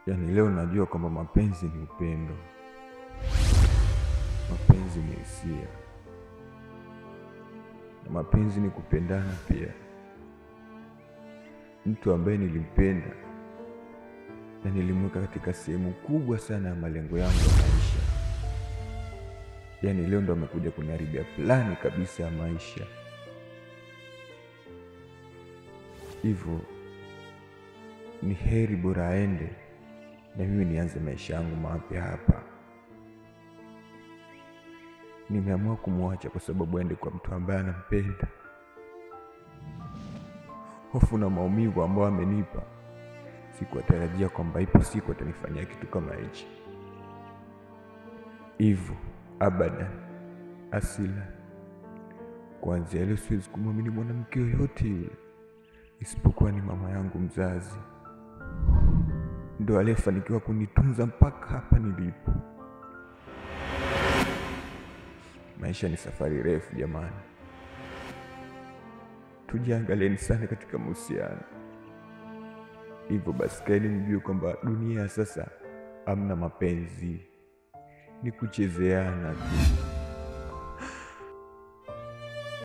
Yaani leo najua kwamba mapenzi ni upendo, mapenzi ni hisia, na mapenzi ni kupendana pia. Mtu ambaye nilimpenda na nilimweka katika sehemu kubwa sana ya malengo yangu ya maisha, yaani leo ndo amekuja kuniharibia plani kabisa ya maisha. Hivyo ni heri bora aende na mimi nianze maisha yangu mapya hapa. Nimeamua kumwacha kwa sababu aende kwa mtu ambaye anampenda. Hofu na maumivu ambayo amenipa, sikutarajia kwamba ipo siku atanifanyia kitu kama hichi. Hivyo abadan, asila, kuanzia leo siwezi kumwamini mwanamke yoyote yule isipokuwa ni mama yangu mzazi. Ndo aliyefanikiwa kunitunza mpaka hapa nilipo. Maisha ni safari refu jamani. Tujiangalieni sana katika mahusiano. Hivyo basi kaeni mjue kwamba dunia sasa hamna mapenzi, ni kuchezeana tu.